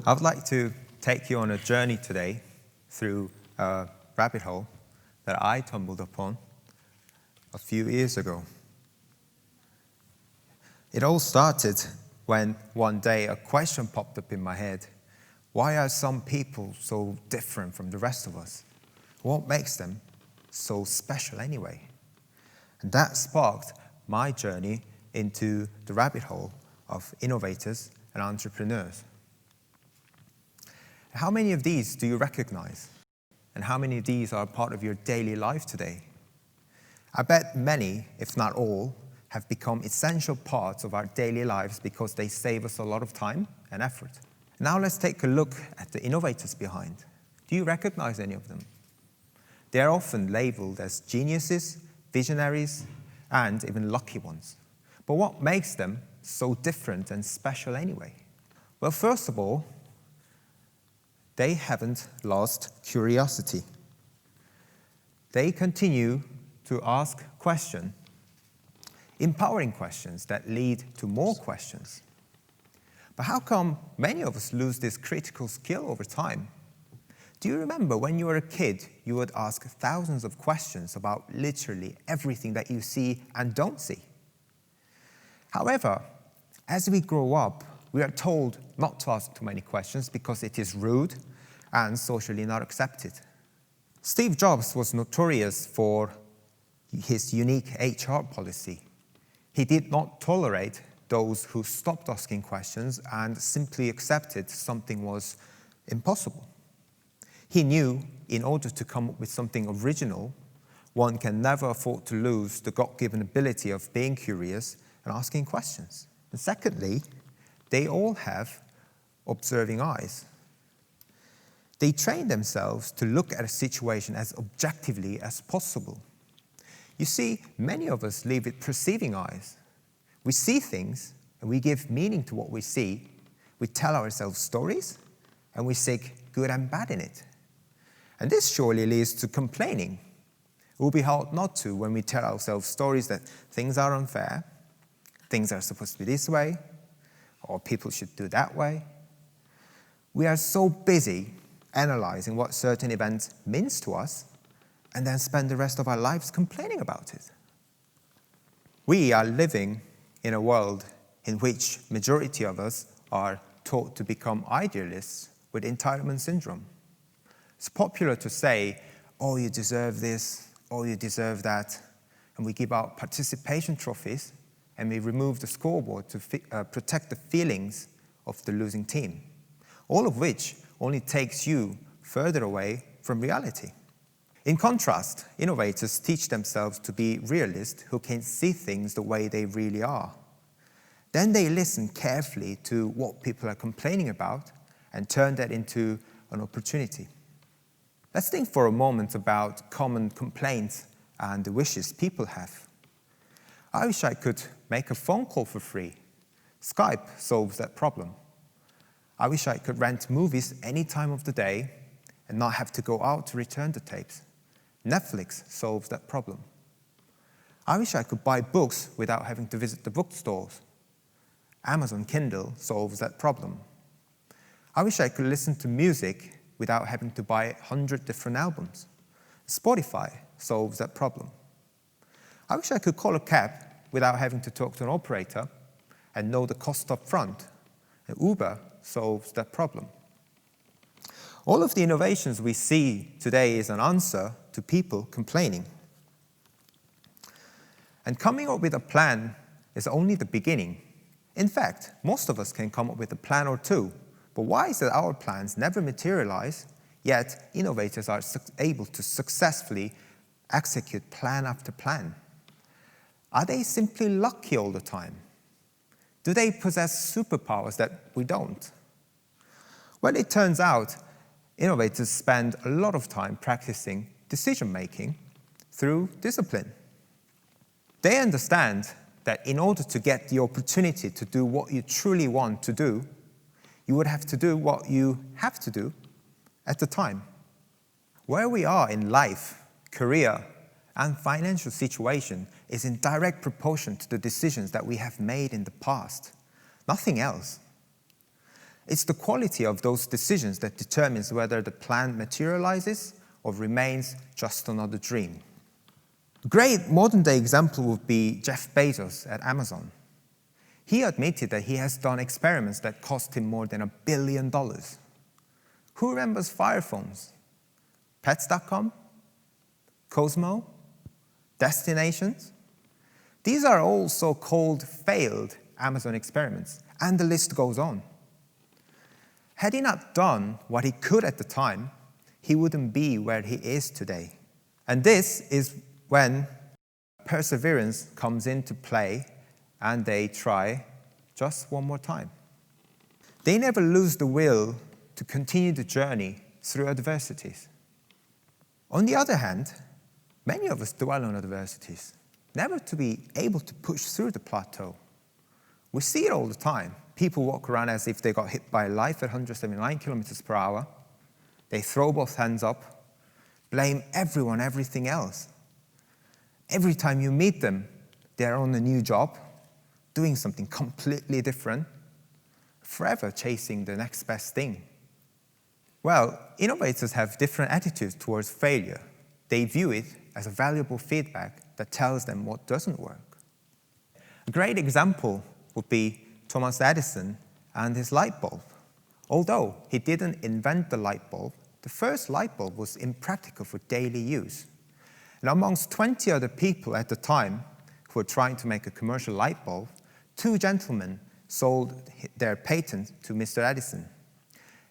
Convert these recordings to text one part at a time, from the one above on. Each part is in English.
I would like to take you on a journey today through a rabbit hole that I tumbled upon a few years ago. It all started when one day a question popped up in my head. Why are some people so different from the rest of us? What makes them so special anyway? And that sparked my journey into the rabbit hole of innovators and entrepreneurs. How many of these do you recognize? And how many of these are part of your daily life today? I bet many, if not all, have become essential parts of our daily lives because they save us a lot of time and effort. Now let's take a look at the innovators behind. Do you recognize any of them? They are often labeled as geniuses, visionaries, and even lucky ones. But what makes them so different and special anyway? Well, first of all, they haven't lost curiosity. They continue to ask questions, empowering questions that lead to more questions. But how come many of us lose this critical skill over time? Do you remember when you were a kid, you would ask thousands of questions about literally everything that you see and don't see? However, as we grow up, we are told not to ask too many questions because it is rude and socially not accepted. Steve Jobs was notorious for his unique HR policy. He did not tolerate those who stopped asking questions and simply accepted something was impossible. He knew in order to come up with something original, one can never afford to lose the God-given ability of being curious and asking questions. And secondly, they all have observing eyes. They train themselves to look at a situation as objectively as possible. You see, many of us live with perceiving eyes. We see things and we give meaning to what we see. We tell ourselves stories and we seek good and bad in it. And this surely leads to complaining. It will be hard not to when we tell ourselves stories that things are unfair, things are supposed to be this way, or people should do that way. We are so busy analyzing what certain events means to us and then spend the rest of our lives complaining about it. We are living in a world in which majority of us are taught to become idealists with entitlement syndrome. It's popular to say, oh, you deserve this, oh, you deserve that, and we give out participation trophies and we remove the scoreboard to protect the feelings of the losing team, all of which only takes you further away from reality. In contrast, innovators teach themselves to be realists who can see things the way they really are. Then they listen carefully to what people are complaining about and turn that into an opportunity. Let's think for a moment about common complaints and the wishes people have. I wish I could make a phone call for free. Skype solves that problem. I wish I could rent movies any time of the day and not have to go out to return the tapes. Netflix solves that problem. I wish I could buy books without having to visit the bookstores. Amazon Kindle solves that problem. I wish I could listen to music without having to buy 100 different albums. Spotify solves that problem. I wish I could call a cab without having to talk to an operator and know the cost up front. And Uber solves that problem. All of the innovations we see today is an answer to people complaining. And coming up with a plan is only the beginning. In fact, most of us can come up with a plan or two. But why is it our plans never materialize, yet innovators are able to successfully execute plan after plan? Are they simply lucky all the time? Do they possess superpowers that we don't? Well, it turns out innovators spend a lot of time practicing decision-making through discipline. They understand that in order to get the opportunity to do what you truly want to do, you would have to do what you have to do at the time. Where we are in life, career, and financial situation is in direct proportion to the decisions that we have made in the past. Nothing else. It's the quality of those decisions that determines whether the plan materializes or remains just another dream. A great modern-day example would be Jeff Bezos at Amazon. He admitted that he has done experiments that cost him more than $1 billion. Who remembers Fire Phones? Pets.com? Cosmo? Destinations? These are all so-called failed Amazon experiments, and the list goes on. Had he not done what he could at the time, he wouldn't be where he is today. And this is when perseverance comes into play and they try just one more time. They never lose the will to continue the journey through adversities. On the other hand, many of us dwell on adversities, never to be able to push through the plateau. We see it all the time. People walk around as if they got hit by life at 179 kilometers per hour. They throw both hands up, blame everyone, everything else. Every time you meet them, they're on a new job, doing something completely different, forever chasing the next best thing. Well, innovators have different attitudes towards failure. They view it as a valuable feedback that tells them what doesn't work. A great example would be Thomas Edison and his light bulb. Although he didn't invent the light bulb, the first light bulb was impractical for daily use. And amongst 20 other people at the time who were trying to make a commercial light bulb, 2 gentlemen sold their patent to Mr. Edison.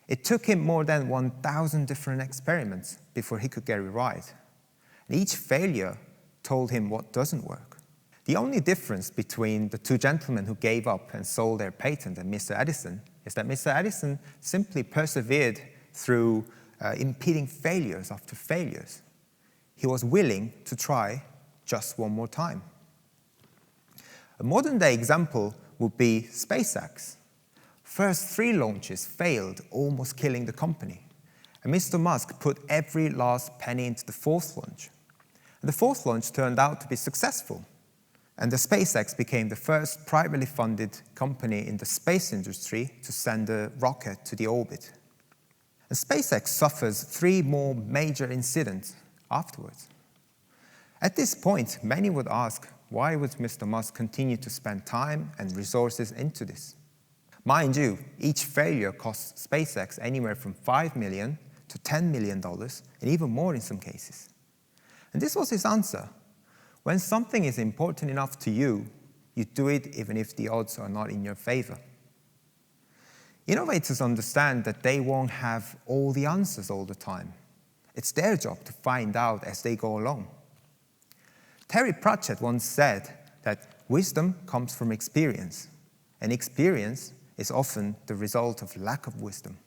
It took him more than 1,000 different experiments before he could get it right. And each failure told him what doesn't work. The only difference between the 2 gentlemen who gave up and sold their patent and Mr. Edison is that Mr. Edison simply persevered through impeding failures after failures. He was willing to try just one more time. A modern-day example would be SpaceX. First 3 launches failed, almost killing the company. And Mr. Musk put every last penny into the 4th launch. And the 4th launch turned out to be successful. And the SpaceX became the first privately funded company in the space industry to send a rocket to the orbit. And SpaceX suffers 3 more major incidents afterwards. At this point, many would ask, why would Mr. Musk continue to spend time and resources into this? Mind you, each failure costs SpaceX anywhere from $5 million to $10 million, and even more in some cases. And this was his answer. When something is important enough to you, you do it even if the odds are not in your favor. Innovators understand that they won't have all the answers all the time. It's their job to find out as they go along. Terry Pratchett once said that wisdom comes from experience, and experience is often the result of lack of wisdom.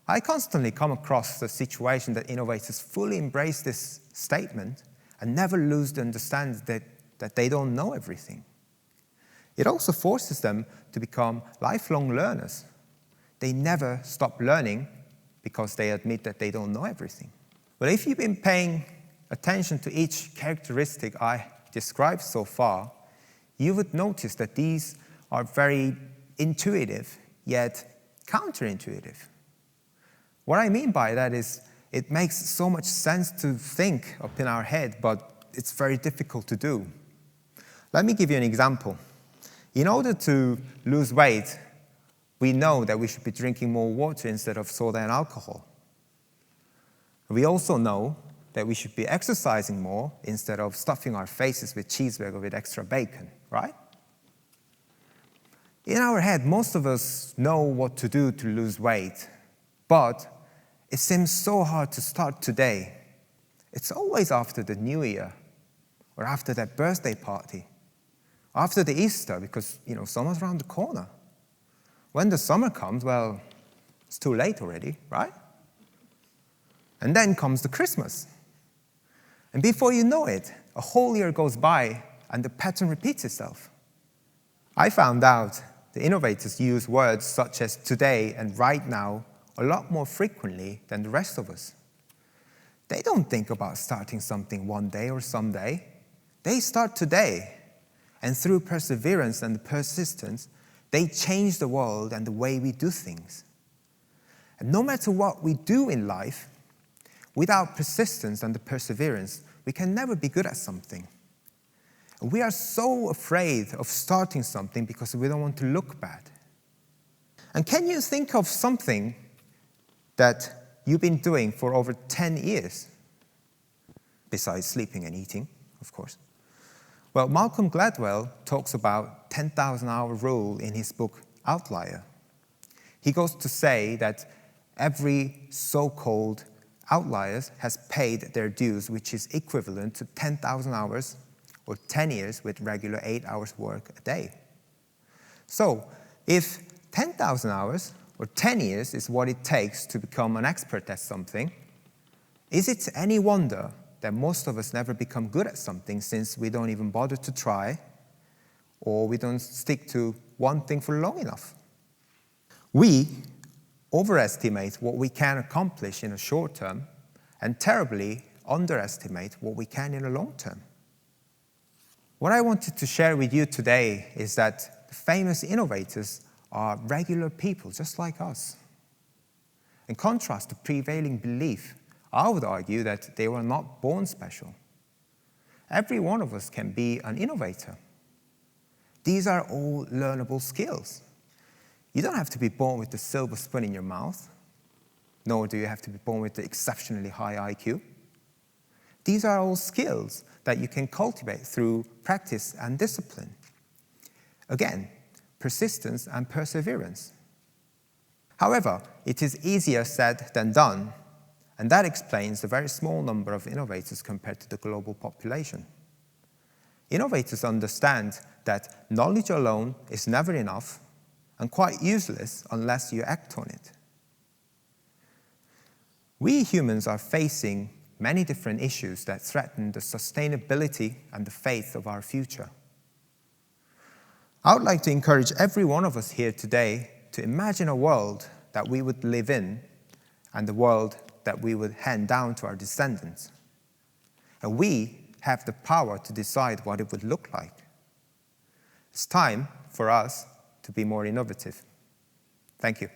I constantly come across the situation that innovators fully embrace this statement and never lose the understanding that they don't know everything. It also forces them to become lifelong learners. They never stop learning because they admit that they don't know everything. But if you've been paying attention to each characteristic I described so far, you would notice that these are very intuitive, yet counterintuitive. What I mean by that is it makes so much sense to think up in our head, but it's very difficult to do. Let me give you an example. In order to lose weight, we know that we should be drinking more water instead of soda and alcohol. We also know that we should be exercising more instead of stuffing our faces with cheeseburger with extra bacon, right? In our head, most of us know what to do to lose weight, but it seems so hard to start today. It's always after the New Year, or after that birthday party, after the Easter, because, summer's around the corner. When the summer comes, well, it's too late already, right? And then comes the Christmas. And before you know it, a whole year goes by and the pattern repeats itself. I found out the innovators use words such as today and right now a lot more frequently than the rest of us. They don't think about starting something one day or someday. They start today. And through perseverance and persistence, They change the world and the way we do things. And no matter what we do in life, without persistence and the perseverance, we can never be good at something. And we are so afraid of starting something because we don't want to look bad. And can you think of something that you've been doing for over 10 years? Besides sleeping and eating, of course. Well, Malcolm Gladwell talks about 10,000-hour rule in his book Outlier. He goes to say that every so-called outliers has paid their dues, which is equivalent to 10,000 hours or 10 years with regular 8 hours work a day. So if 10,000 hours or 10 years is what it takes to become an expert at something, is it any wonder that most of us never become good at something, since we don't even bother to try, or we don't stick to one thing for long enough? We overestimate what we can accomplish in a short term and terribly underestimate what we can in the long term. What I wanted to share with you today is that the famous innovators are regular people just like us. In contrast to prevailing belief, I would argue that they were not born special. Every one of us can be an innovator. These are all learnable skills. You don't have to be born with the silver spoon in your mouth, nor do you have to be born with the exceptionally high IQ. These are all skills that you can cultivate through practice and discipline. Again, persistence and perseverance. However, it is easier said than done, and that explains the very small number of innovators compared to the global population. Innovators understand that knowledge alone is never enough and quite useless unless you act on it. We humans are facing many different issues that threaten the sustainability and the faith of our future. I would like to encourage every one of us here today to imagine a world that we would live in and the world that we would hand down to our descendants. And we have the power to decide what it would look like. It's time for us to be more innovative. Thank you.